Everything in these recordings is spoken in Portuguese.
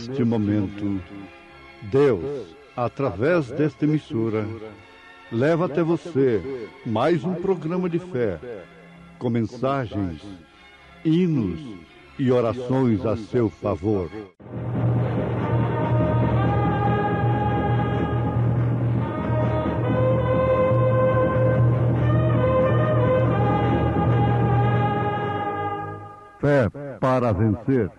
neste momento, Deus, através desta emissora, leva até você mais um programa de fé, com mensagens, hinos e orações a seu favor. Fé para vencer.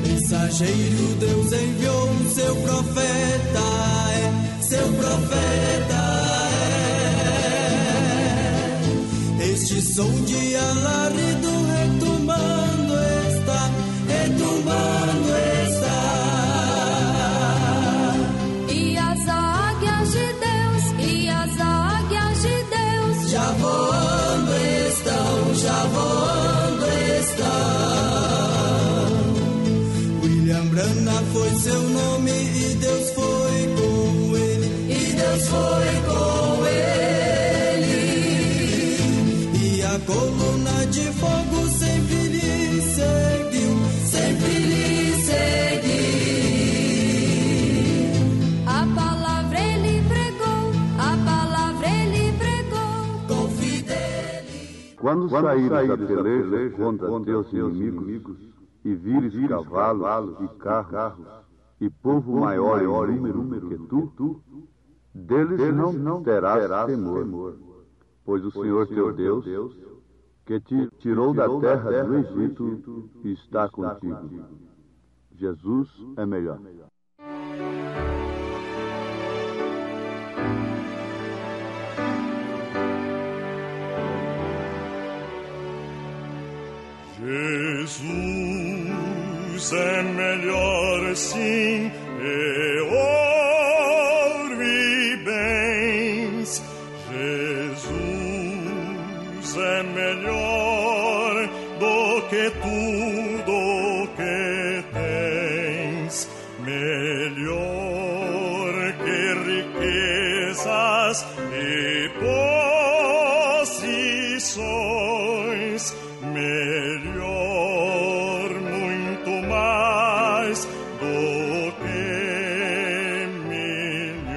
Mensageiro, Deus enviou o seu profeta, seu profeta. Este som de alarido retumbando está, retumbando está. E as águias de Deus, e as águias de Deus, já voando estão, já voando estão. William Branham foi seu nome e Deus foi com ele, e Deus foi com ele. E a coluna de fogo sempre lhe seguiu, sempre lhe seguiu. a palavra ele pregou, a palavra ele pregou, Com fidelidade. Quando saíres da peleja contra teus inimigos, e vires cavalos e carros, e povo maior em número que tu, deles não terás temor, pois o Senhor teu Deus, que te tirou da terra do Egito, está contigo. Jesus é melhor. Jesus é melhor sim, e ouro e bens. Jesus é melhor do que tudo que tens, melhor que riquezas e posições, melhor, muito mais do que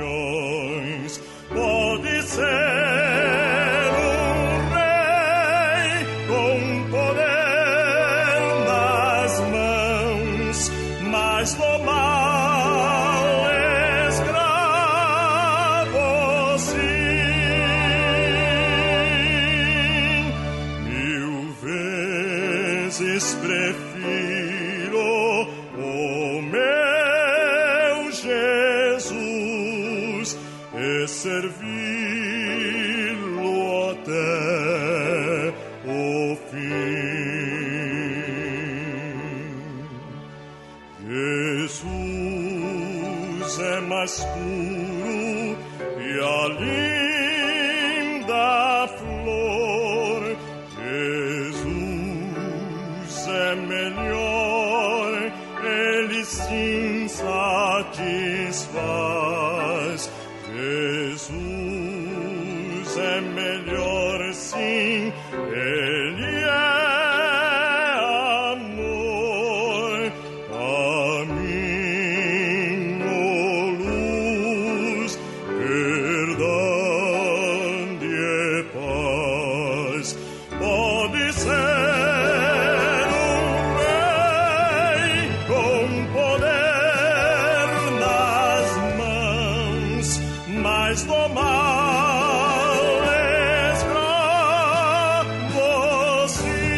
milhões. Pode ser um rei com poder nas mãos, mas do mal escravo sim. 1000 vezes prefiro o meu Jesus e servi-lo até o fim. Jesus é mais puro que a linda flor. Jesus é melhor, ele sim satisfaz. Jesus é melhor sim, ele é amor, caminho, luz, verdade e paz. Pode ser um rei com poder nas mãos, mas do mal escravo sim.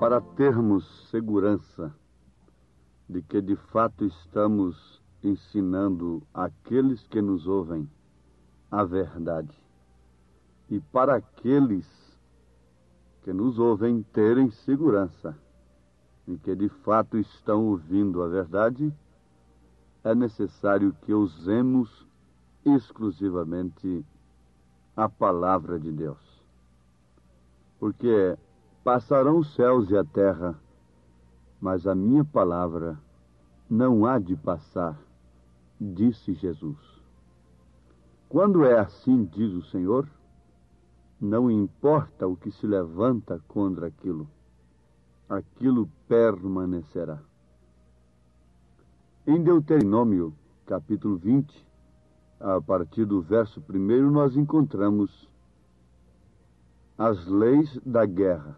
Para termos segurança de que de fato estamos ensinando aqueles que nos ouvem a verdade, e para aqueles que nos ouvem terem segurança de que de fato estão ouvindo a verdade, é necessário que usemos exclusivamente a palavra de Deus. Porque passarão os céus e a terra, mas a minha palavra não há de passar, disse Jesus. Quando é assim, diz o Senhor, não importa o que se levanta contra aquilo, aquilo permanecerá. Em Deuteronômio, capítulo 20, a partir do verso 1, nós encontramos as leis da guerra.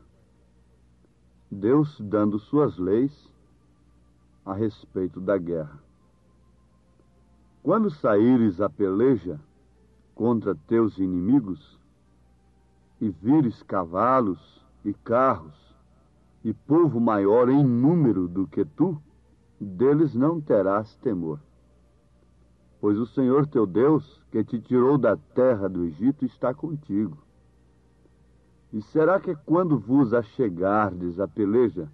Deus dando suas leis a respeito da guerra. Quando saíres a peleja contra teus inimigos, e vires cavalos e carros, e povo maior em número do que tu, deles não terás temor. Pois o Senhor teu Deus, que te tirou da terra do Egito, está contigo. E será que quando vos achegardes à peleja,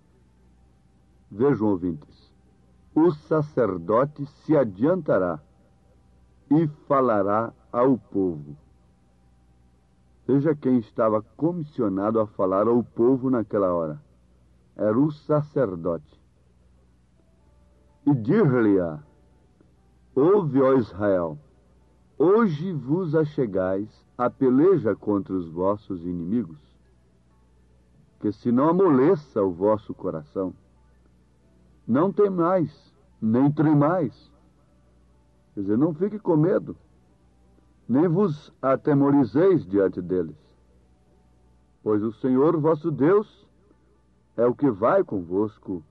vejam, ouvintes, o sacerdote se adiantará e falará ao povo. Veja quem estava comissionado a falar ao povo naquela hora. Era o sacerdote. E dir-lhe-á: ouve, ó Israel, hoje vos achegais à peleja contra os vossos inimigos, que se não amoleça o vosso coração, não temais, nem tremais. Quer dizer, não fique com medo, nem vos atemorizeis diante deles, pois o Senhor vosso Deus é o que vai convosco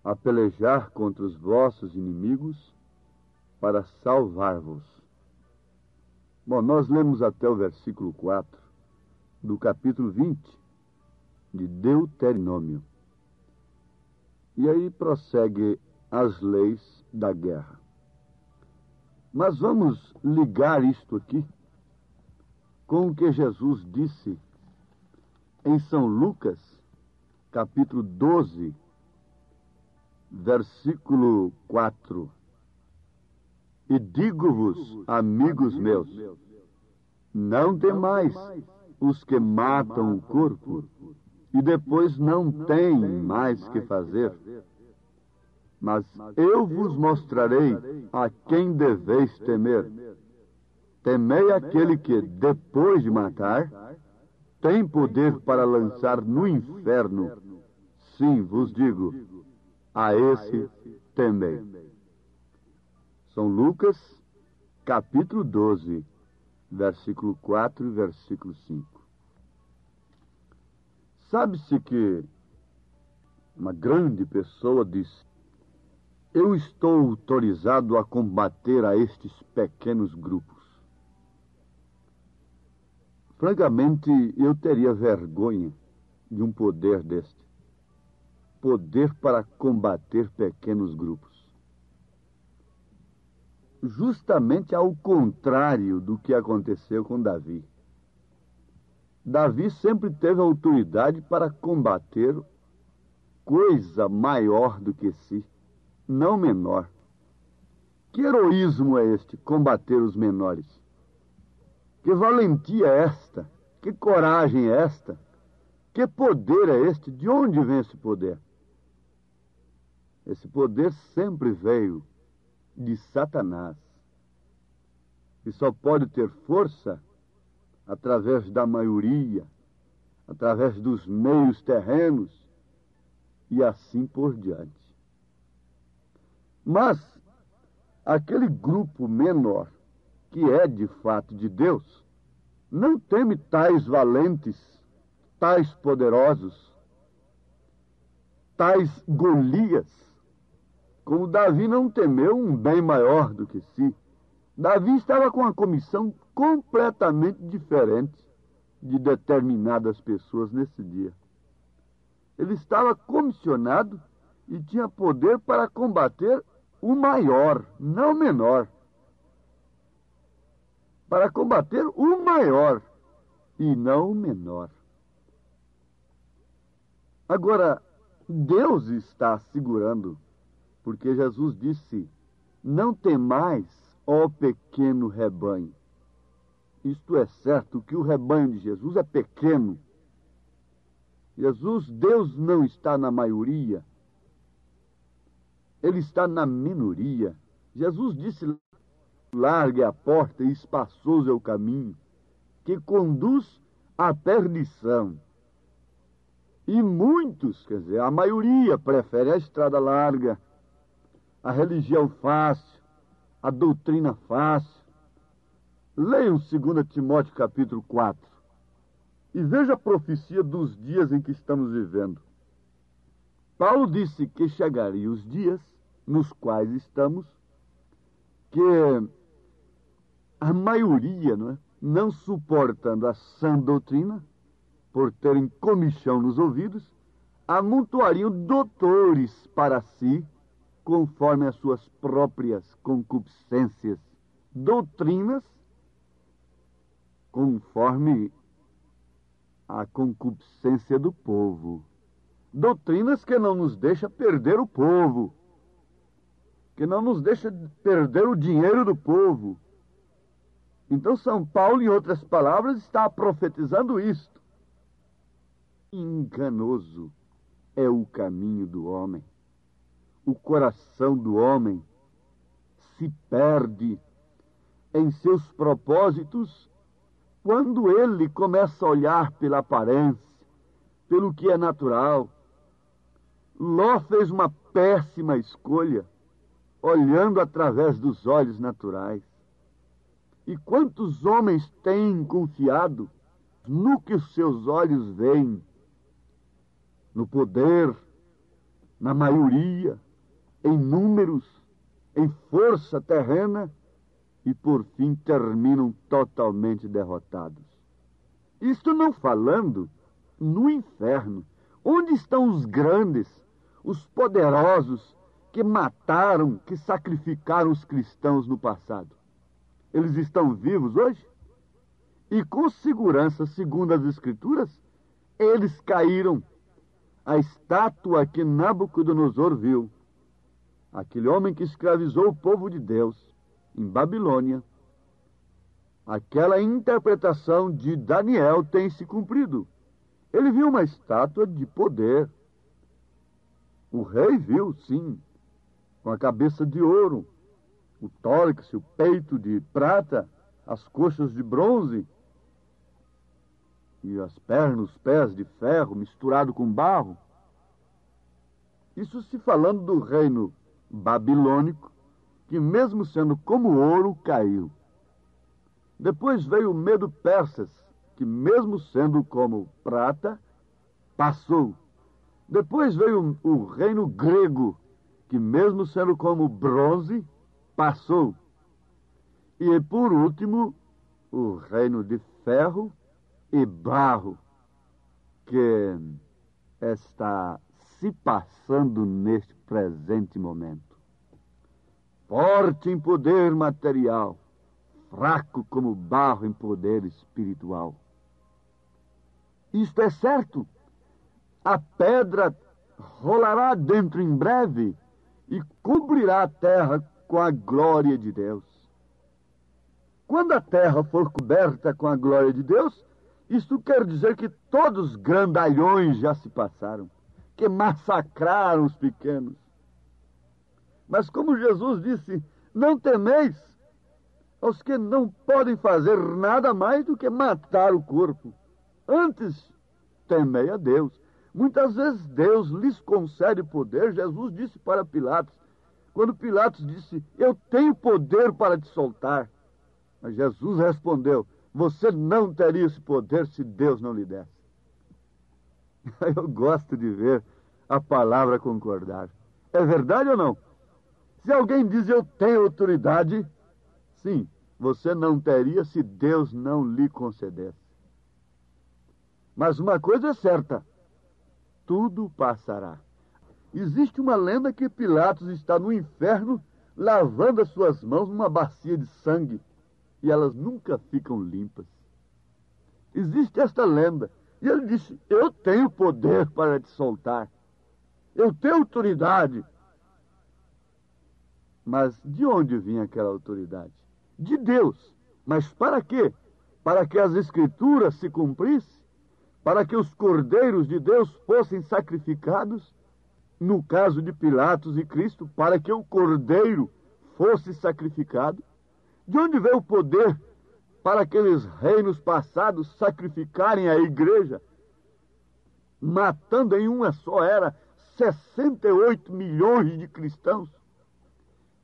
a pelejar contra os vossos inimigos para salvar-vos. Bom, nós lemos até o versículo 4 do capítulo 20 de Deuteronômio. E aí prossegue as leis da guerra. Mas vamos ligar isto aqui com o que Jesus disse em São Lucas, capítulo 12, versículo 4. E digo-vos, amigos meus, não temais os que matam o corpo e depois não têm mais que fazer. Mas eu vos mostrarei a quem deveis temer. Temei aquele que, depois de matar, tem poder para lançar no inferno. Sim, vos digo, a esse temei. São Lucas, capítulo 12, versículo 4 e versículo 5. Sabe-se que uma grande pessoa disse: eu estou autorizado a combater a estes pequenos grupos. Francamente, eu teria vergonha de um poder deste. Poder para combater pequenos grupos. Justamente ao contrário do que aconteceu com Davi. Davi sempre teve autoridade para combater coisa maior do que si, não menor. Que heroísmo é este, combater os menores? Que valentia é esta? Que coragem é esta? Que poder é este? De onde vem esse poder? Esse poder sempre veio de Satanás. E só pode ter força através da maioria, através dos meios terrenos e assim por diante. Mas aquele grupo menor, que é de fato de Deus, não teme tais valentes, tais poderosos, tais Golias, como Davi não temeu um bem maior do que si. Davi estava com uma comissão completamente diferente de determinadas pessoas nesse dia. Ele estava comissionado e tinha poder para combater o maior, não o menor. Para combater o maior e não o menor. Agora, Deus está segurando, porque Jesus disse: não temais, ó pequeno rebanho. Isto é certo que o rebanho de Jesus é pequeno. Deus não está na maioria. Ele está na minoria. Jesus disse: largue a porta e espaçoso é o caminho que conduz à perdição. E muitos, quer dizer, a maioria prefere a estrada larga, a religião fácil, a doutrina fácil. Leiam 2 Timóteo capítulo 4 e veja a profecia dos dias em que estamos vivendo. Paulo disse que chegariam os dias nos quais estamos, que a maioria, não suportando a sã doutrina, por terem comichão nos ouvidos, amontoariam doutores para si, conforme as suas próprias concupiscências, doutrinas conforme a concupiscência do povo, doutrinas que não nos deixam perder o povo, que não nos deixam perder o dinheiro do povo. Então São Paulo, em outras palavras, está profetizando isto. Enganoso é o caminho do homem. O coração do homem se perde em seus propósitos quando ele começa a olhar pela aparência, pelo que é natural. Ló fez uma péssima escolha, olhando através dos olhos naturais. E quantos homens têm confiado no que os seus olhos veem, no poder, na maioria, em números, em força terrena, e por fim terminam totalmente derrotados. Isto não falando no inferno, onde estão os grandes, os poderosos que mataram, que sacrificaram os cristãos no passado. Eles estão vivos hoje? E com segurança, segundo as Escrituras, eles caíram. A estátua que Nabucodonosor viu, aquele homem que escravizou o povo de Deus em Babilônia, aquela interpretação de Daniel tem se cumprido. Ele viu uma estátua de poder. O rei viu, sim, com a cabeça de ouro, o tórax, o peito de prata, as coxas de bronze, e as pernas, os pés de ferro misturado com barro. Isso se falando do reino babilônico, que mesmo sendo como ouro, caiu. Depois veio o Medo-Persas, que mesmo sendo como prata, passou. Depois veio o reino grego, que mesmo sendo como bronze, passou. E por último, o reino de ferro e barro, que está se passando neste presente momento. Forte em poder material, fraco como barro em poder espiritual. Isto é certo. A pedra rolará dentro em breve e cobrirá a terra com a glória de Deus. Quando a terra for coberta com a glória de Deus, isto quer dizer que todos os grandalhões já se passaram, que massacraram os pequenos. Mas como Jesus disse, não temeis aos que não podem fazer nada mais do que matar o corpo. Antes, temei a Deus. Muitas vezes Deus lhes concede poder. Jesus disse para Pilatos, quando Pilatos disse, eu tenho poder para te soltar. Mas Jesus respondeu, você não teria esse poder se Deus não lhe desse. Eu gosto de ver a palavra concordar. É verdade ou não? Se alguém diz eu tenho autoridade, sim, você não teria se Deus não lhe concedesse. Mas uma coisa é certa, tudo passará. Existe uma lenda que Pilatos está no inferno lavando as suas mãos numa bacia de sangue e elas nunca ficam limpas. Existe esta lenda. E ele disse: eu tenho poder para te soltar. Eu tenho autoridade. Mas de onde vinha aquela autoridade? De Deus. Mas para quê? Para que as Escrituras se cumprissem? Para que os cordeiros de Deus fossem sacrificados? No caso de Pilatos e Cristo, para que o cordeiro fosse sacrificado? De onde veio o poder para aqueles reinos passados sacrificarem a igreja, matando em uma só era 68 milhões de cristãos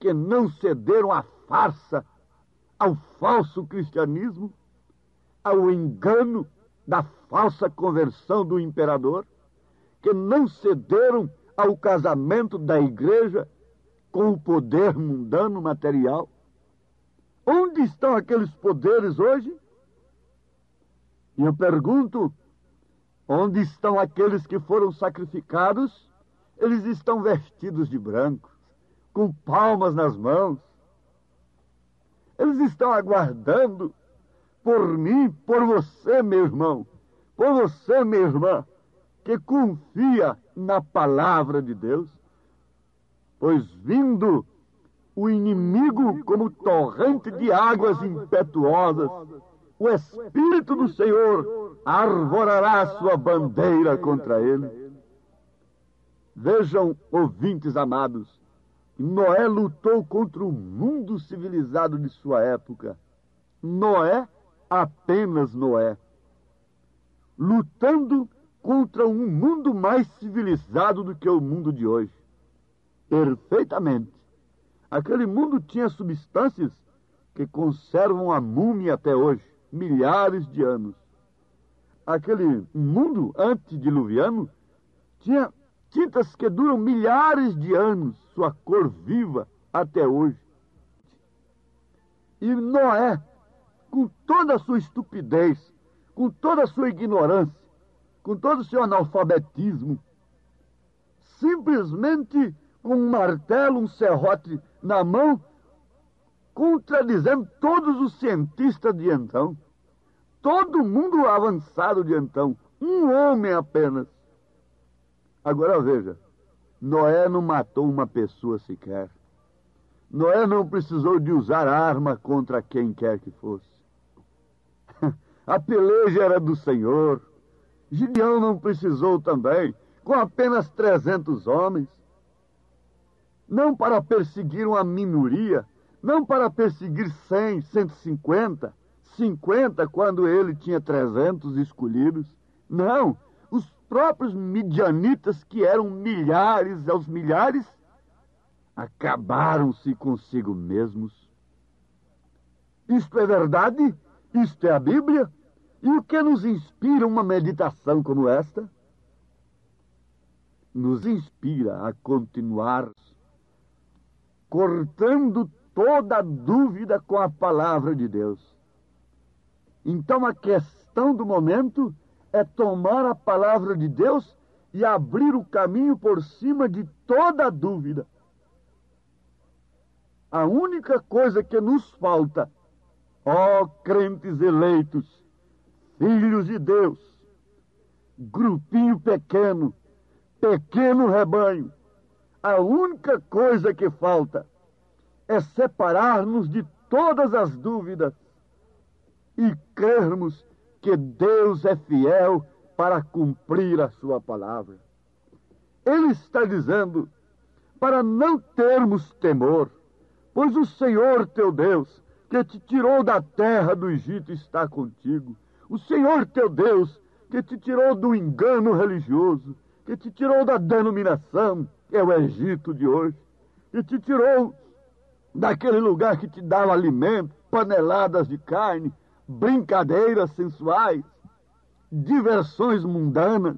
que não cederam à farsa, ao falso cristianismo, ao engano da falsa conversão do imperador, que não cederam ao casamento da igreja com o poder mundano material? Onde estão aqueles poderes hoje? E eu pergunto, onde estão aqueles que foram sacrificados? Eles estão vestidos de branco, com palmas nas mãos. Eles estão aguardando por mim, por você, meu irmão, por você, minha irmã, que confia na palavra de Deus. Pois vindo o inimigo como torrente de águas impetuosas, o Espírito do Senhor arvorará a sua bandeira contra ele. Vejam, ouvintes amados, Noé lutou contra o mundo civilizado de sua época. Noé, apenas Noé. Lutando contra um mundo mais civilizado do que o mundo de hoje. Perfeitamente. Aquele mundo tinha substâncias que conservam a múmia até hoje, milhares de anos. Aquele mundo antediluviano tinha tintas que duram milhares de anos, sua cor viva até hoje. E Noé, com toda a sua estupidez, com toda a sua ignorância, com todo o seu analfabetismo, simplesmente com um martelo, um serrote na mão, contradizendo todos os cientistas de então, todo mundo avançado de então, um homem apenas. Agora veja, Noé não matou uma pessoa sequer. Noé não precisou de usar arma contra quem quer que fosse. A peleja era do Senhor. Gideão não precisou também, com apenas 300 homens. Não para perseguir uma minoria, não para perseguir 100, 150, 50 quando ele tinha 300 escolhidos. Não, os próprios midianitas, que eram milhares aos milhares, acabaram-se consigo mesmos. Isto é verdade? Isto é a Bíblia? E o que nos inspira uma meditação como esta? Nos inspira a continuar cortando toda a dúvida com a palavra de Deus. Então a questão do momento é tomar a palavra de Deus e abrir o caminho por cima de toda a dúvida. A única coisa que nos falta, ó crentes eleitos, filhos de Deus, grupinho pequeno, pequeno rebanho, a única coisa que falta é separar-nos de todas as dúvidas e crermos que Deus é fiel para cumprir a sua palavra. Ele está dizendo para não termos temor, pois o Senhor teu Deus, que te tirou da terra do Egito, está contigo. O Senhor teu Deus, que te tirou do engano religioso, que te tirou da denominação, que é o Egito de hoje, que te tirou daquele lugar que te dava alimento, paneladas de carne, brincadeiras sensuais, diversões mundanas,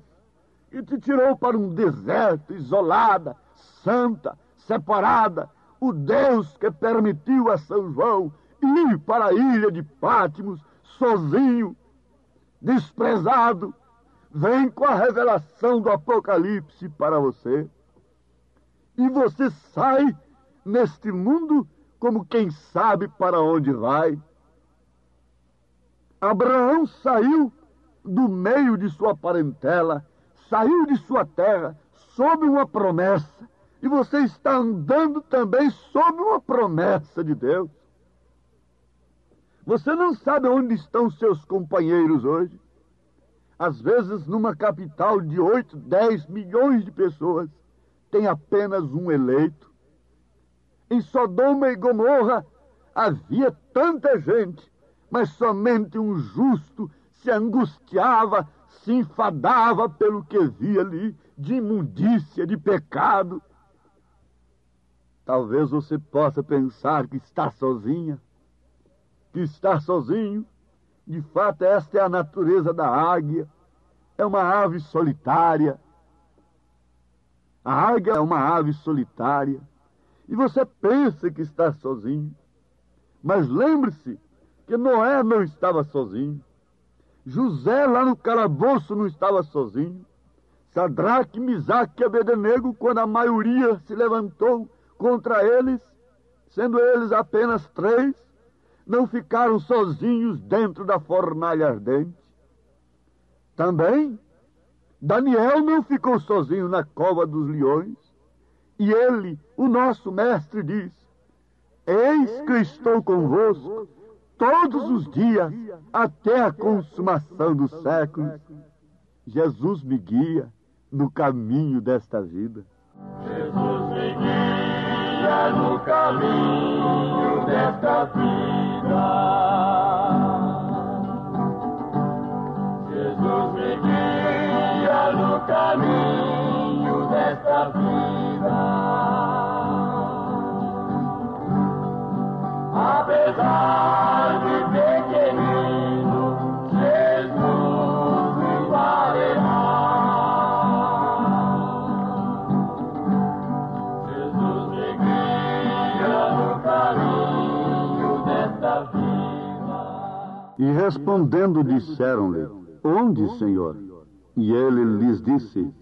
e te tirou para um deserto, isolada, santa, separada, o Deus que permitiu a São João ir para a ilha de Pátimos, sozinho, desprezado, vem com a revelação do Apocalipse para você. E você sai neste mundo como quem sabe para onde vai. Abraão saiu do meio de sua parentela, saiu de sua terra sob uma promessa. E você está andando também sob uma promessa de Deus. Você não sabe onde estão seus companheiros hoje. Às vezes, numa capital de 8, 10 milhões de pessoas, tem apenas um eleito. Em Sodoma e Gomorra havia tanta gente, mas somente um justo se angustiava, se enfadava pelo que via ali, de imundícia, de pecado. Talvez você possa pensar que está sozinha, que está sozinho. De fato, esta é a natureza da águia. É uma ave solitária. A águia é uma ave solitária. E você pensa que está sozinho. Mas lembre-se que Noé não estava sozinho. José lá no calabouço não estava sozinho. Sadraque, Misaque e Abednego, quando a maioria se levantou contra eles, sendo eles apenas 3, não ficaram sozinhos dentro da fornalha ardente. Também, Daniel não ficou sozinho na cova dos leões. E ele, o nosso mestre, diz: eis que estou convosco todos os dias, até a consumação dos séculos. Jesus me guia no caminho desta vida. Jesus me guia no caminho desta vida. Jesus me guia no caminho desta vida. Apesar de pequenino, Jesus me valerá. Jesus me guia no caminho desta vida. E respondendo disseram-lhe: onde, Senhor? E ele lhes disse: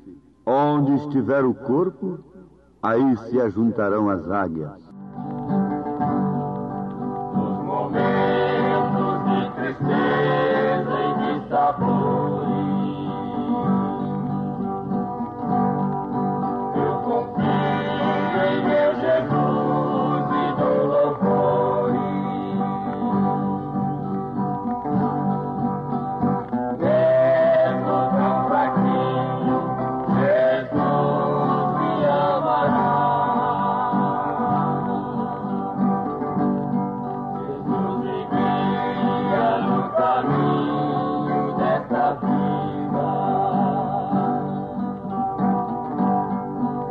onde estiver o corpo, aí se ajuntarão as águias. Nos momentos de tristeza e de sabores, eu confio em meu Jesus e dou louvores. Mesmo tão fraquinho, Jesus me amará. Jesus me guia no caminho desta vida.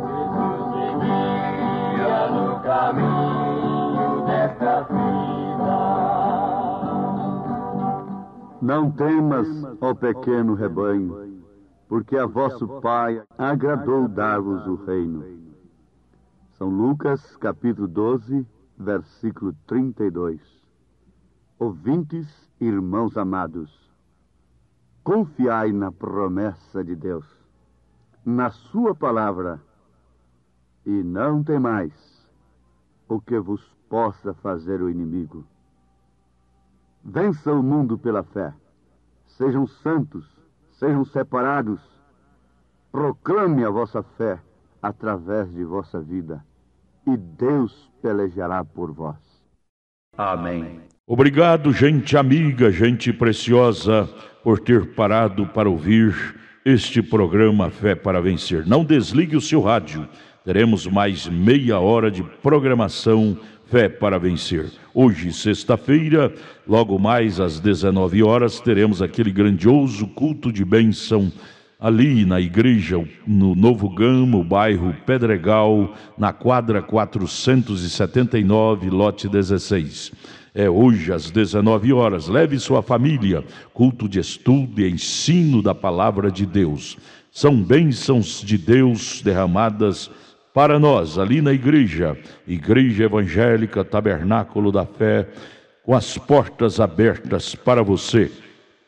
Jesus me guia no caminho desta vida. Não temas, ó pequeno rebanho, porque a vosso Pai agradou dar-vos o reino. São Lucas, capítulo 12, versículo 32. Ouvintes, irmãos amados, confiai na promessa de Deus, na sua palavra, e não temais o que vos possa fazer o inimigo. Vença o mundo pela fé. Sejam santos, sejam separados. Proclame a vossa fé através de vossa vida, e Deus pelejará por vós. Amém. Obrigado, gente amiga, gente preciosa, por ter parado para ouvir este programa Fé para Vencer. Não desligue o seu rádio. Teremos mais meia hora de programação Fé para Vencer. Hoje, sexta-feira, logo mais às 19 horas, teremos aquele grandioso culto de bênção ali na igreja, no Novo Gama, bairro Pedregal, na quadra 479, lote 16. É hoje às 19 horas. Leve sua família. Culto de estudo e ensino da palavra de Deus. São bênçãos de Deus derramadas para nós, ali na igreja, Igreja Evangélica Tabernáculo da Fé, com as portas abertas para você.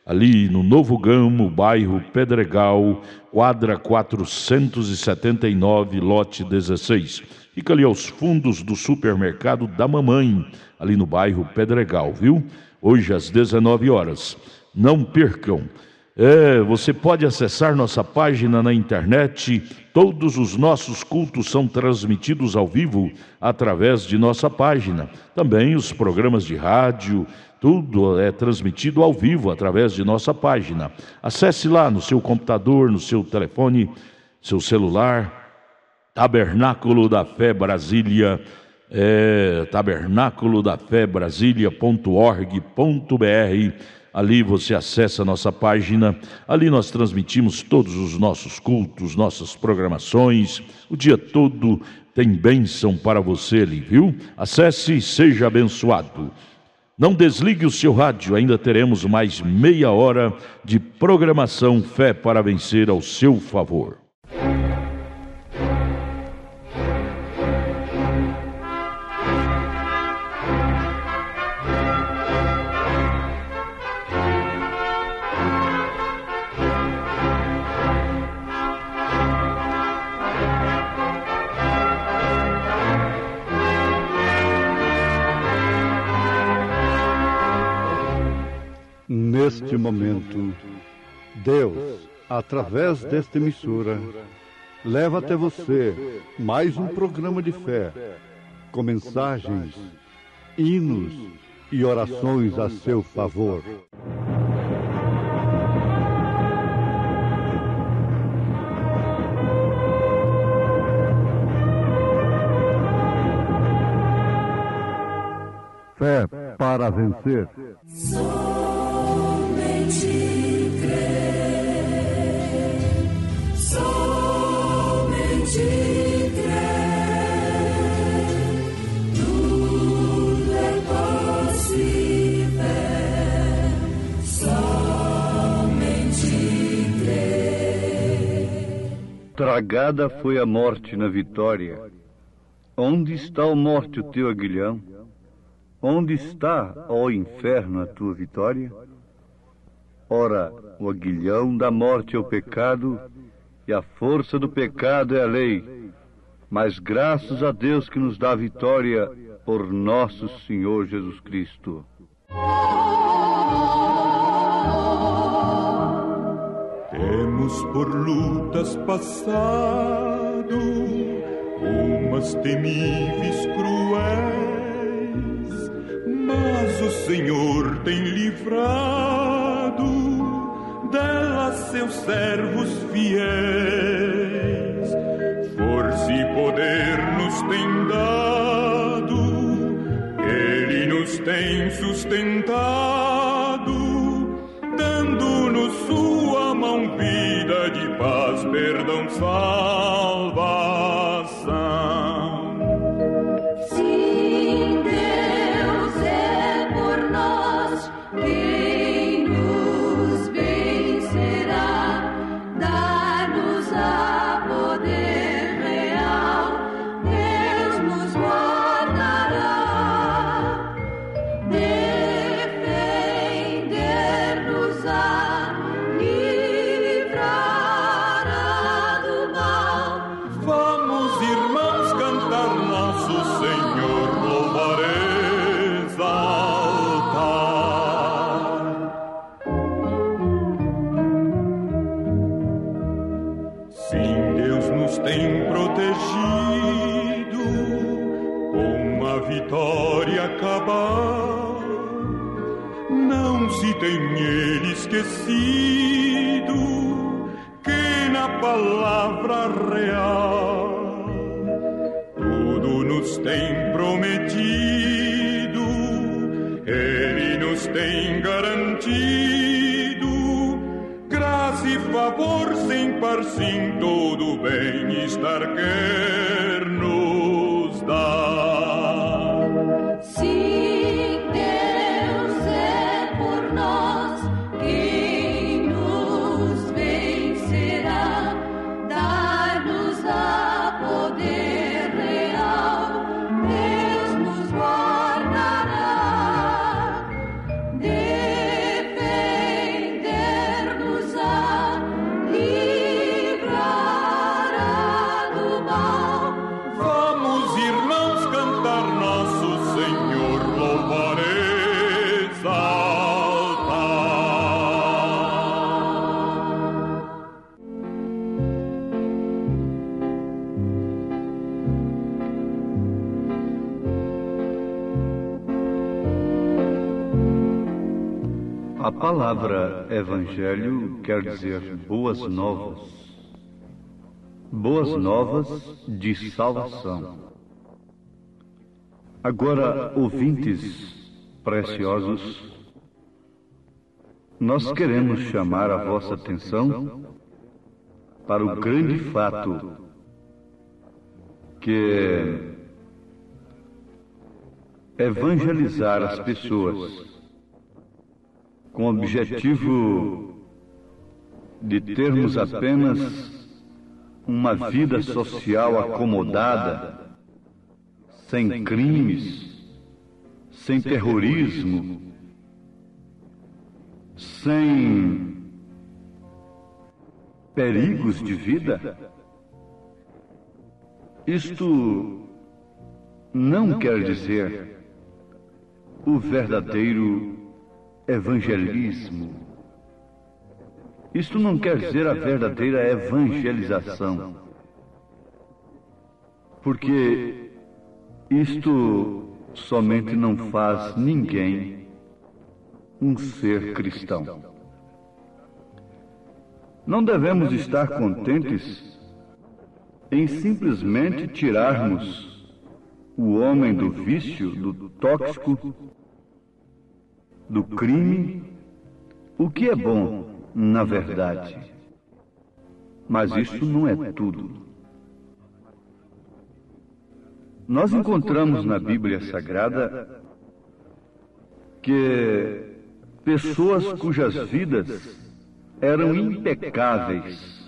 ali no Novo Gamo, bairro Pedregal, quadra 479, lote 16. Fica ali aos fundos do supermercado da Mamãe, ali no bairro Pedregal, viu? Hoje às 19 horas. Não percam. Você pode acessar nossa página na internet. Todos os nossos cultos são transmitidos ao vivo através de nossa página. Também os programas de rádio, tudo é transmitido ao vivo através de nossa página. Acesse lá no seu computador, no seu telefone, seu celular, Tabernáculo da Fé Brasília, tabernaculodafebrasilia.org.br. Ali você acessa a nossa página, ali nós transmitimos todos os nossos cultos, nossas programações, o dia todo tem bênção para você ali, viu? Acesse e seja abençoado. Não desligue o seu rádio, ainda teremos mais meia hora de programação Fé para Vencer ao seu favor. Neste momento, Deus, através desta emissora, leva até você mais um programa de fé, com mensagens, hinos e orações a seu favor. Fé para vencer. Somente crer, somente crer, tudo é possível, somente crer. Tragada foi a morte na vitória. Onde está, ó morte, o teu aguilhão? Onde está, ó inferno, a tua vitória? Ora, o aguilhão da morte é o pecado, e a força do pecado é a lei. Mas graças a Deus que nos dá a vitória por nosso Senhor Jesus Cristo. Temos por lutas passado, umas temíveis cruéis, mas o Senhor tem livrado delas seus servos fiéis. Força e poder nos tem dado, Ele nos tem sustentado, dando-nos sua mão, vida de paz, perdão, salvação. Quem nos vencerá, dar-nos a poder real, Deus nos guardará, defender-nos-á, livrará do mal. Vamos, irmãos, cantar nosso Senhor, louvar, exaltar. Sim, Deus nos tem protegido, com a vitória acabar. Não se tem Ele esquecido que na palavra real tudo nos tem prometido, Ele nos tem garantido graça e favor sem par, sim, todo bem-estar quer nos dar. Se Deus é por nós, quem nos vencerá, dar-nos a poder real, Deus nos guardará, defender A palavra evangelho quer dizer boas novas. Boas novas de salvação. Agora, ouvintes preciosos, nós queremos chamar a vossa atenção para o grande fato que é evangelizar as pessoas com o objetivo de termos apenas uma vida social acomodada, sem crimes, sem terrorismo, sem perigos de vida. Isto não quer dizer o verdadeiro evangelismo. Isto não quer dizer a verdadeira evangelização, porque isto somente não faz ninguém um ser cristão. Não devemos estar contentes em simplesmente tirarmos o homem do vício, do tóxico, do crime, o que é bom, na verdade. Mas isso não é tudo. Nós encontramos na Bíblia Sagrada que pessoas cujas vidas eram impecáveis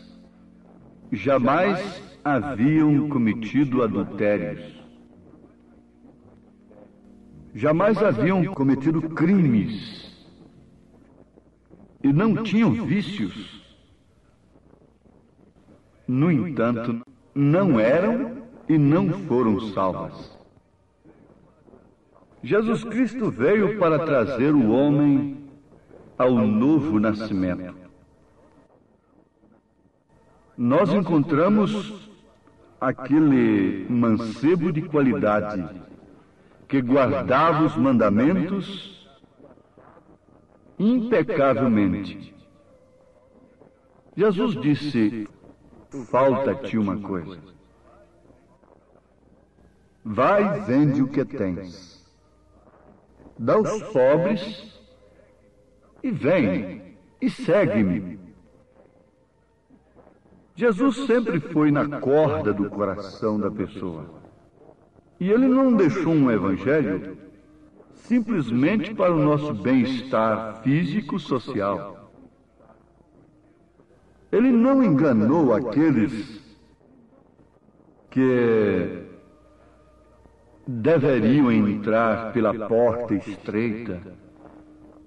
jamais haviam cometido adultérios, jamais haviam cometido crimes e não tinham vícios. No entanto, não eram e não foram salvas. Jesus Cristo veio para trazer o homem ao novo nascimento. Nós encontramos aquele mancebo de qualidade que guardava os mandamentos impecavelmente. Jesus disse: falta-te uma coisa. Vai e vende o que tens, dá aos pobres e vem e segue-me. Jesus sempre foi na corda do coração da pessoa. E ele não deixou um evangelho simplesmente para o nosso bem-estar físico-social. Ele não enganou aqueles que deveriam entrar pela porta estreita,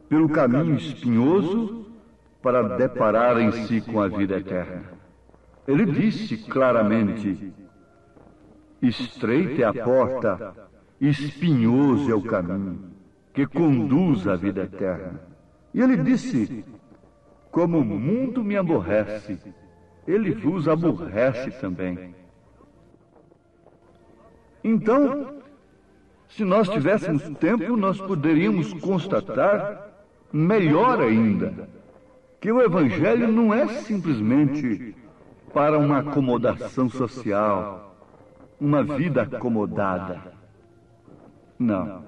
pelo caminho espinhoso, para depararem-se com a vida eterna. Ele disse claramente: estreita é a porta, espinhoso é o caminho que conduz à vida eterna. E ele disse: como o mundo me aborrece, ele vos aborrece também. Então, se nós tivéssemos tempo, nós poderíamos constatar melhor ainda que o Evangelho não é simplesmente para uma acomodação social, uma vida acomodada. Não.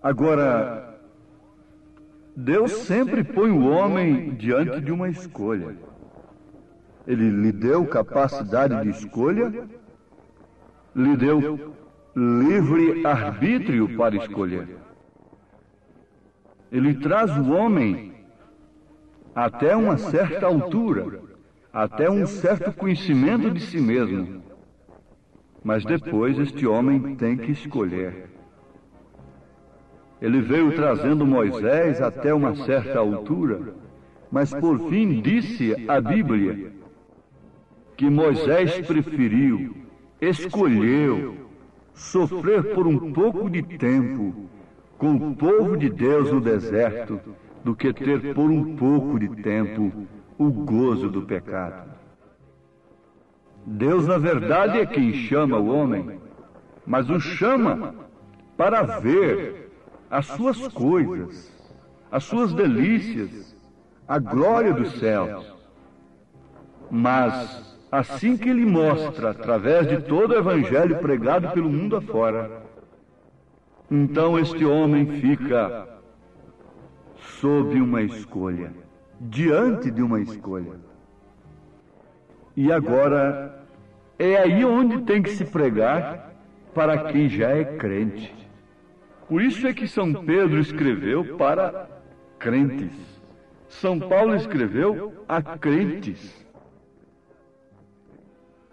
Agora, Deus sempre põe o homem diante de uma escolha. Ele lhe deu capacidade de escolha, lhe deu livre arbítrio para escolher. Ele traz o homem até uma certa altura, até um certo conhecimento de si mesmo. Mas depois este homem tem que escolher. Ele veio trazendo Moisés até uma certa altura, mas por fim disse a Bíblia que Moisés preferiu, escolheu sofrer por um pouco de tempo com o povo de Deus no deserto do que ter por um pouco de tempo o gozo do pecado. Deus, na verdade, é quem chama o homem, mas o chama para ver as suas coisas, as suas delícias, a glória dos céus. Mas, assim que ele mostra, através de todo o evangelho pregado pelo mundo afora, então este homem fica sob uma escolha, diante de uma escolha. E agora, é aí onde tem que se pregar para quem já é crente. Por isso é que São Pedro escreveu para crentes. São Paulo escreveu a crentes.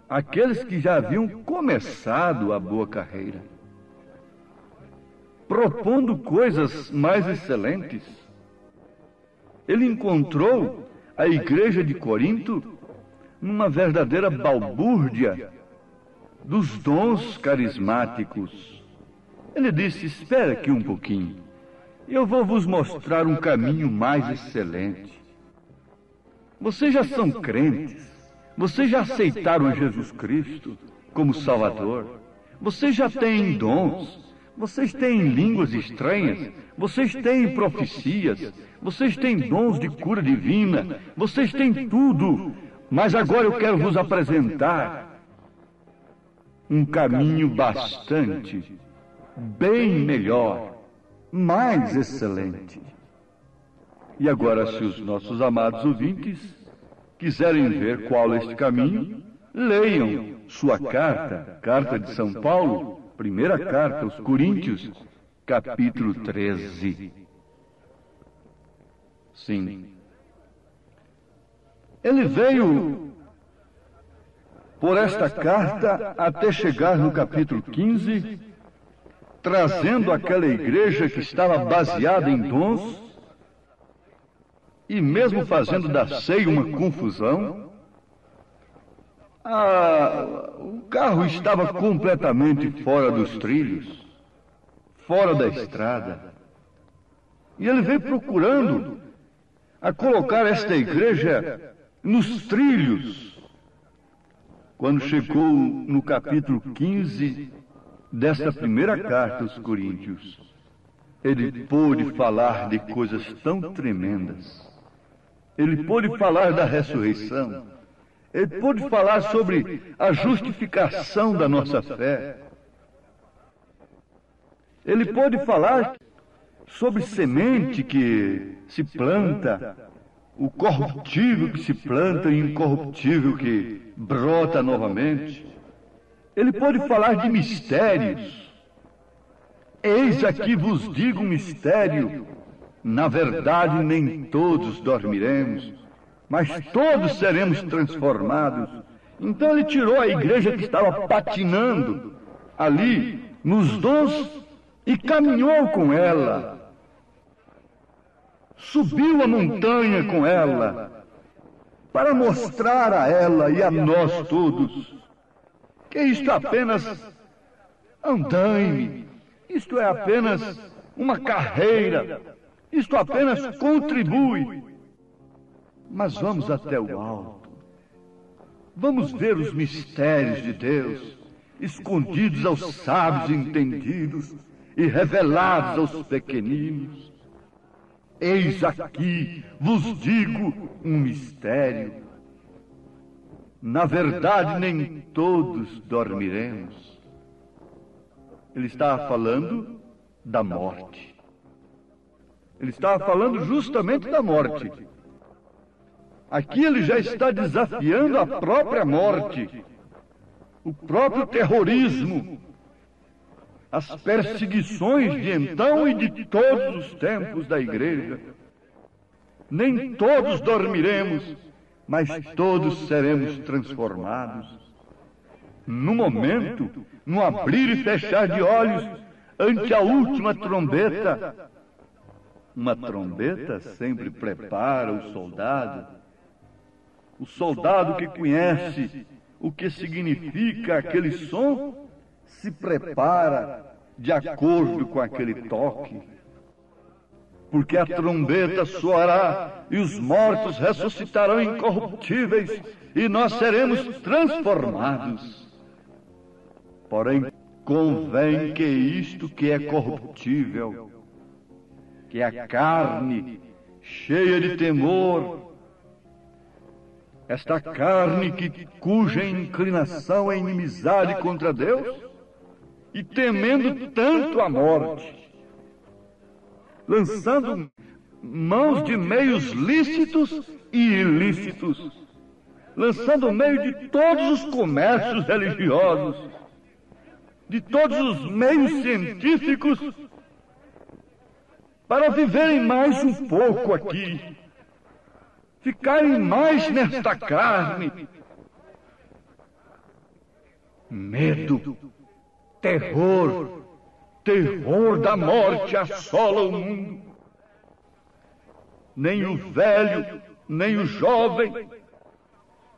Aqueles que já haviam começado a boa carreira, propondo coisas mais excelentes. Ele encontrou a igreja de Corinto numa verdadeira balbúrdia dos dons carismáticos. Ele disse: espera aqui um pouquinho, eu vou vos mostrar um caminho mais excelente. Vocês já são crentes, vocês já aceitaram Jesus Cristo como Salvador, vocês já têm dons, vocês têm línguas estranhas, vocês têm profecias, vocês têm dons de cura divina, vocês têm tudo, mas agora eu quero vos apresentar um caminho bastante, bem melhor, mais excelente. E agora, se os nossos amados ouvintes quiserem ver qual é este caminho, leiam sua carta, Carta de São Paulo, primeira carta aos Coríntios, capítulo 13. Sim. Ele veio por esta carta até chegar no capítulo 15, trazendo aquela igreja que estava baseada em dons, e mesmo fazendo da ceia uma confusão. O carro estava completamente fora dos trilhos, fora da estrada. E ele veio procurando a colocar esta igreja nos trilhos. Quando chegou no capítulo 15 desta primeira carta aos Coríntios, ele pôde falar de coisas tão tremendas. Ele pôde falar da ressurreição. Ele pôde falar sobre a justificação da nossa fé. Ele pôde falar sobre semente que se planta, o corruptível que se planta e o incorruptível que brota novamente. Ele pôde falar de mistérios. Eis aqui vos digo um mistério. Na verdade, nem todos dormiremos, mas todos seremos transformados. Então ele tirou a igreja que estava patinando ali nos dons e caminhou com ela. Subiu a montanha com ela para mostrar a ela e a nós todos que isto é apenas andaime, isto é apenas uma carreira, isto apenas contribui. Mas vamos até o alto. Vamos ver os mistérios de Deus, escondidos aos sábios e entendidos e revelados aos pequeninos. Eis aqui, vos digo, um mistério. Na verdade, nem todos dormiremos. Ele estava falando da morte. Ele estava falando justamente da morte. Aqui ele já está desafiando a própria morte, o próprio terrorismo, as perseguições de então e de todos os tempos da igreja. Nem todos dormiremos, mas todos seremos transformados. No momento, no abrir e fechar de olhos, ante a última trombeta. Uma trombeta sempre prepara o soldado. O soldado que conhece o que significa aquele som, se prepara de acordo com aquele toque. Porque a trombeta soará e os mortos ressuscitarão incorruptíveis e nós seremos transformados. Porém, convém que isto que é corruptível que a carne, cheia de temor, esta carne cuja inclinação é inimizade contra Deus, e temendo tanto a morte, lançando mãos de meios lícitos e ilícitos, lançando meio de todos os comércios religiosos, de todos os meios científicos, para viverem mais um pouco aqui, ficarem mais nesta carne. Medo, terror da morte assola o mundo. Nem o velho, nem o jovem,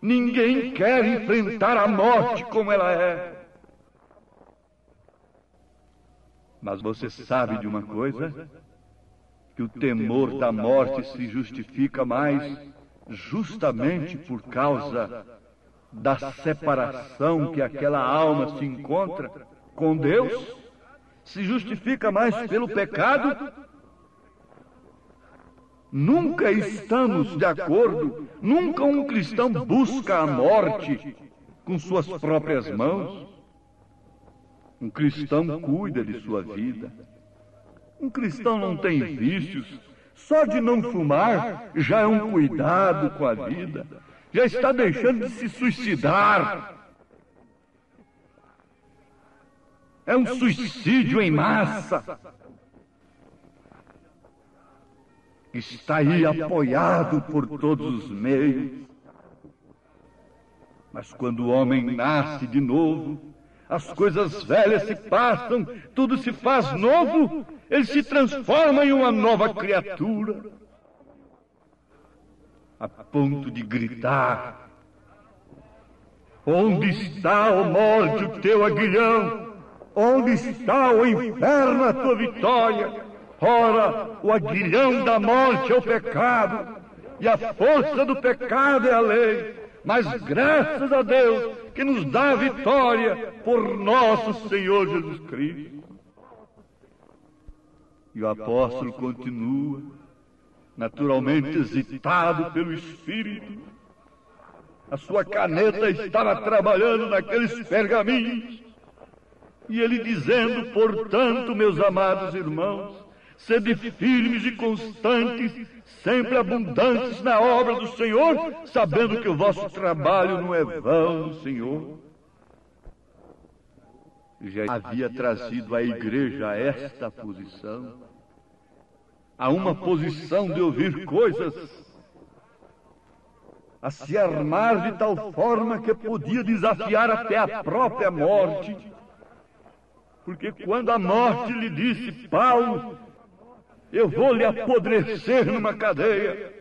ninguém quer enfrentar a morte como ela é. Mas você sabe de uma coisa? Que o temor da morte se justifica mais justamente por causa da separação que aquela alma se encontra com Deus, se justifica mais pelo pecado. Nunca estamos de acordo, nunca um cristão busca a morte com suas próprias mãos. Um cristão cuida de sua vida. Um cristão não tem vícios. Só de não fumar já é um cuidado com a vida. Já está deixando de se suicidar. É um suicídio em massa. Está aí apoiado por todos os meios. Mas quando o homem nasce de novo, as coisas velhas se passam, tudo se faz novo, ele se transforma em uma nova criatura, a ponto de gritar: onde está, ó morte, o teu aguilhão? Onde está, ó inferno, a tua vitória? Ora, o aguilhão da morte é o pecado, e a força do pecado é a lei. Mas graças a Deus que nos dá a vitória por nosso Senhor Jesus Cristo. E o apóstolo continua, naturalmente excitado pelo Espírito. A sua caneta estava trabalhando naqueles pergaminhos. E ele dizendo: portanto, meus amados irmãos, sede firmes e constantes, sempre abundantes na obra do Senhor, sabendo que o vosso trabalho não é vão no Senhor. Já havia trazido a igreja a esta posição, a uma posição de ouvir coisas, a se armar de tal forma que podia desafiar até a própria morte. Porque quando a morte lhe disse: Paulo, eu vou lhe apodrecer numa cadeia,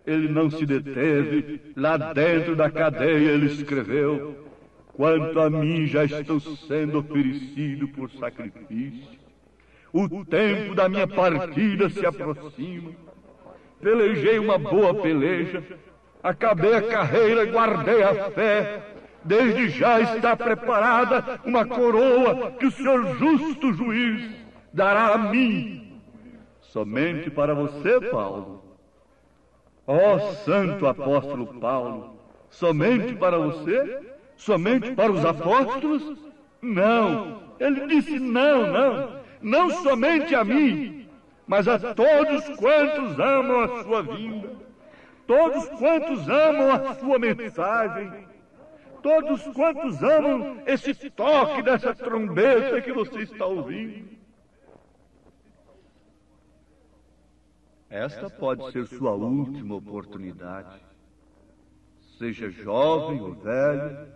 ele não se deteve. Lá dentro da cadeia ele escreveu: quanto a mim já estou sendo oferecido por sacrifício, o tempo da minha partida se aproxima, pelejei uma boa peleja, acabei a carreira, guardei a fé, desde já está preparada uma coroa que o Senhor justo juiz dará a mim. Somente para você, Paulo. Ó santo apóstolo Paulo, somente para você? Somente para os apóstolos? Não. Ele disse: não somente a mim, mas a todos quantos amam a sua vinda, todos quantos amam a sua mensagem, todos quantos amam esse toque dessa trombeta que você está ouvindo. Esta pode ser sua última oportunidade. Seja jovem ou velho.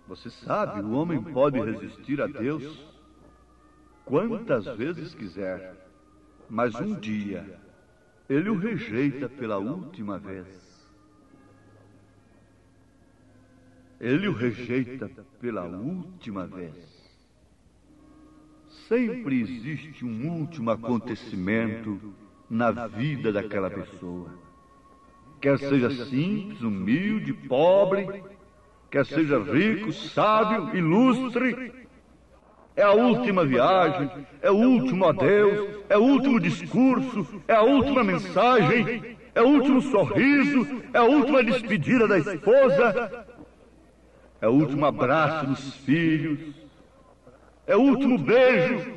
Você sabe, o homem pode resistir a Deus quantas vezes quiser, mas um dia ele o rejeita pela última vez. Ele o rejeita pela última vez. Sempre existe um último acontecimento na vida daquela pessoa. Quer seja simples, humilde, pobre, quer seja rico, sábio, ilustre, É a última viagem, é o último adeus, é o último discurso, é a última mensagem, é o último sorriso, é a última despedida da esposa, é o último abraço dos filhos, é o último beijo,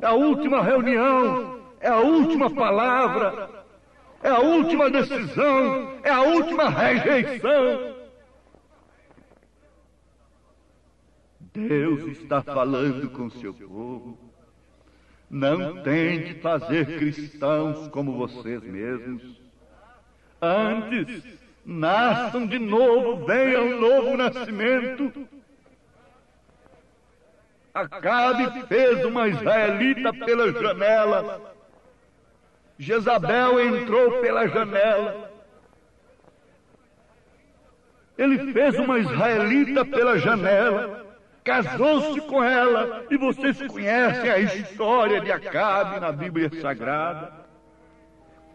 é a última reunião, é a última palavra, é a última decisão, é a última rejeição. Deus está falando com seu povo. Não tente fazer cristãos como vocês mesmos. Antes, nasçam de novo, venha um novo nascimento. Acabe fez uma israelita pela janela. Jezabel entrou pela janela. Ele fez uma israelita pela janela. Casou-se com ela, e vocês conhecem a história de Acabe na Bíblia Sagrada.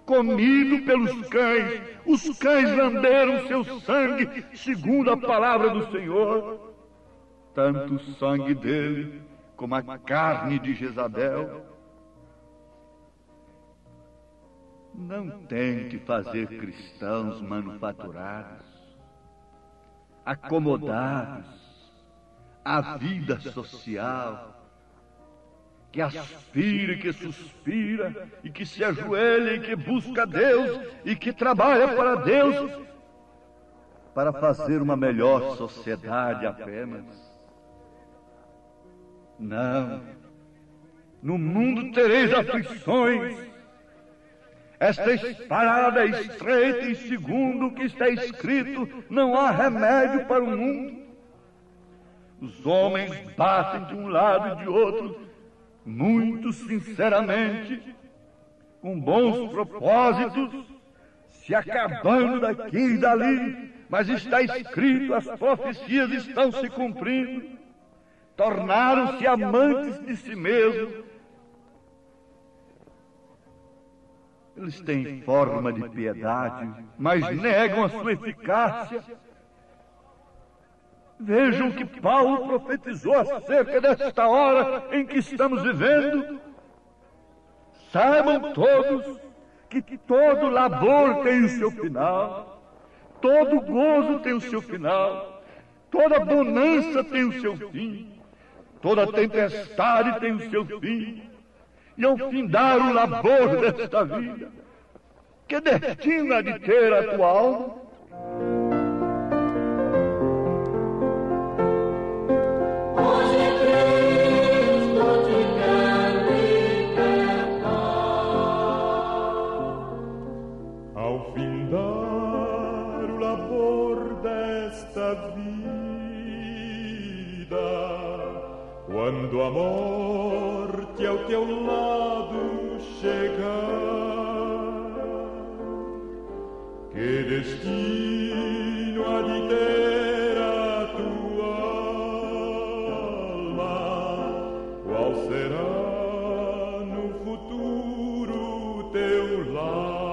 Comido pelos cães, os cães lamberam seu sangue, segundo a palavra do Senhor. Tanto o sangue dele, como a carne de Jezabel. Não tente fazer cristãos manufaturados, acomodados, a vida social, que aspira e que suspira, e que se ajoelha e que busca Deus, e que trabalha para Deus, para fazer uma melhor sociedade apenas. Não, no mundo tereis aflições. Esta espada é estreita e segundo o que está escrito, não há remédio para o mundo. Os homens batem de um lado e de outro, muito sinceramente, com bons propósitos, se acabando daqui e dali, mas está escrito, as profecias estão se cumprindo. Tornaram-se amantes de si mesmos. Eles têm forma de piedade, mas negam a sua eficácia. Vejam que Paulo profetizou acerca desta hora em que estamos vivendo. Saibam todos que todo labor tem o seu final, todo gozo tem o seu final, toda bonança tem o seu fim, toda tempestade tem o seu fim, e ao findar o labor desta vida, que destino há de ter a tua alma? Ao findar o labor desta vida, quando a morte ao teu lado chegar, que destino há de ter a tua alma? Qual será no futuro teu lar?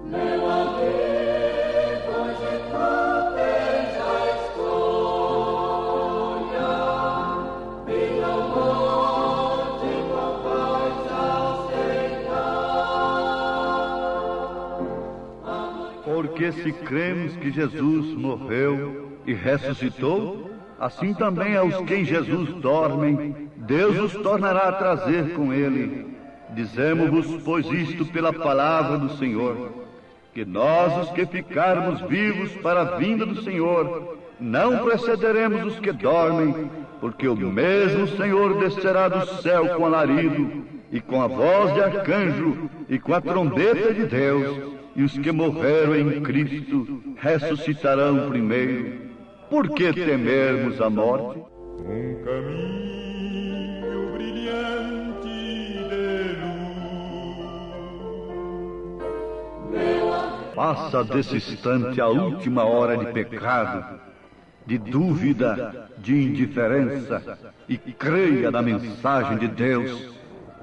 Meu amigo, hoje tu tens a escolha, vida ou morte, qual vais aceitar? Porque se cremos que Jesus morreu e ressuscitou, assim também aos que em Jesus dormem, Deus os tornará a trazer com ele. Dizemos-vos, pois, isto pela palavra do Senhor, que nós, os que ficarmos vivos para a vinda do Senhor, não precederemos os que dormem, porque o mesmo Senhor descerá do céu com alarido, e com a voz de arcanjo, e com a trombeta de Deus, e os que morreram em Cristo ressuscitarão primeiro. Por que temermos a morte? Um caminho brilhante de luz. Passa desse instante a última hora de pecado, de dúvida, de indiferença, e creia na mensagem de Deus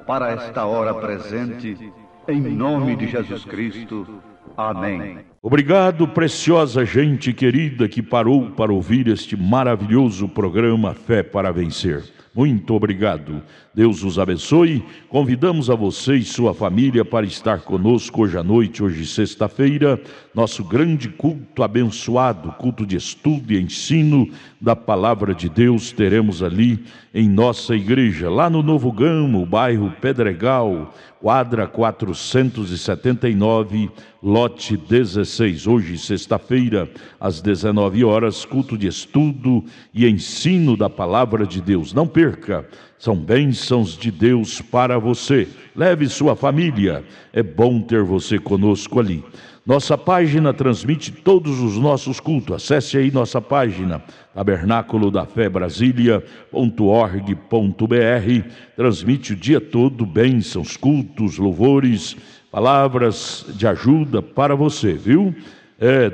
para esta hora presente, em nome de Jesus Cristo. Amém. Obrigado, preciosa gente querida que parou para ouvir este maravilhoso programa Fé para Vencer. Muito obrigado. Deus os abençoe. Convidamos a você e sua família para estar conosco hoje à noite, hoje sexta-feira, nosso grande culto abençoado, culto de estudo e ensino da Palavra de Deus. Teremos ali em nossa igreja, lá no Novo Gamo, bairro Pedregal, quadra 479, lote 16. Hoje, sexta-feira, às 19 horas, culto de estudo e ensino da Palavra de Deus. Não perca, são bênçãos de Deus para você. Leve sua família, é bom ter você conosco ali. Nossa página transmite todos os nossos cultos. Acesse aí nossa página, tabernáculo da fé Brasília.org.br. Transmite o dia todo bênçãos, cultos, louvores, palavras de ajuda para você, viu?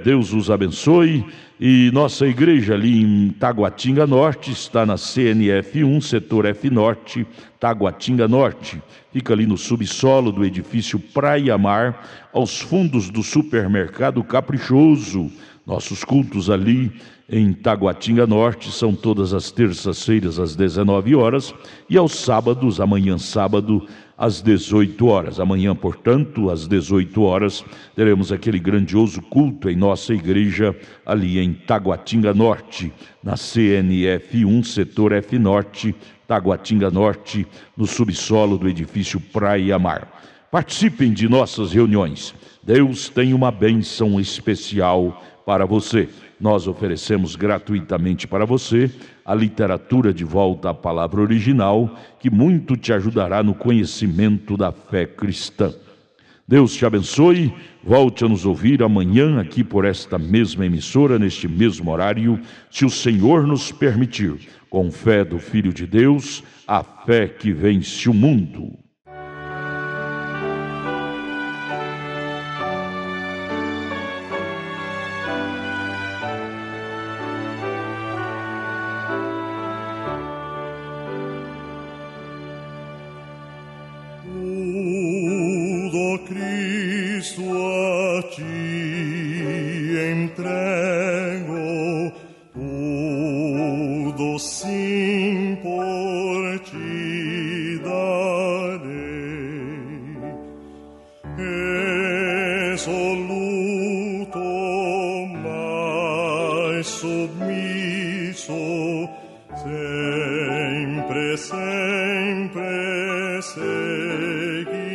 Deus os abençoe. E nossa igreja ali em Taguatinga Norte está na CNF 1, setor F Norte, Taguatinga Norte. Fica ali no subsolo do edifício Praia Mar, aos fundos do supermercado Caprichoso. Nossos cultos ali em Taguatinga Norte são todas as terças-feiras às 19 horas e aos sábados, amanhã sábado, às 18 horas. Amanhã, portanto, às 18 horas, teremos aquele grandioso culto em nossa igreja ali em Taguatinga Norte, na CNF 1, setor F Norte, Taguatinga Norte, no subsolo do edifício Praia Mar. Participem de nossas reuniões. Deus tem uma bênção especial para você. Nós oferecemos gratuitamente para você a literatura de volta à palavra original, que muito te ajudará no conhecimento da fé cristã. Deus te abençoe. Volte a nos ouvir amanhã aqui por esta mesma emissora, neste mesmo horário, se o Senhor nos permitir. Com fé do Filho de Deus, a fé que vence o mundo. Cristo a ti entrego, tudo sim por ti darei, resoluto, mas submisso, sempre, sempre seguirei.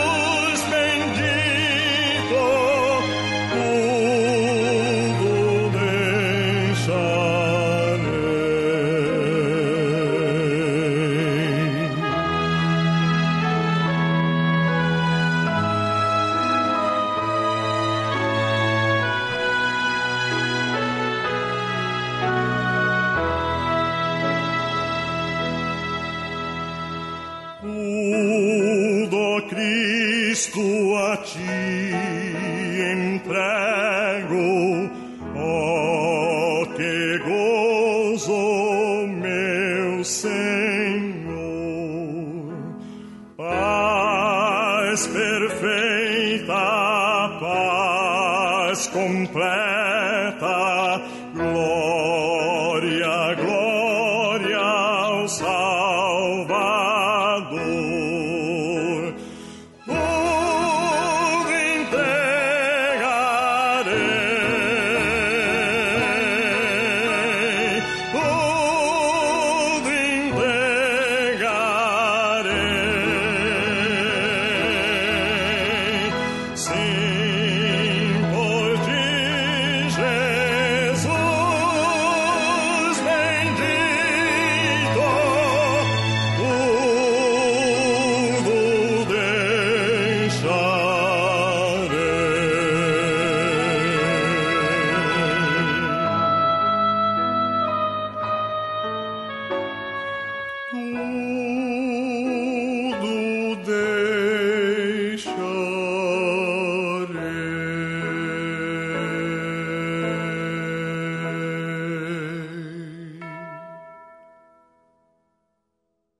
Jesus bendito. Tudo, Cristo, a ti entrego. Oh, que gozo, meu Senhor. Paz perfeita, paz completa.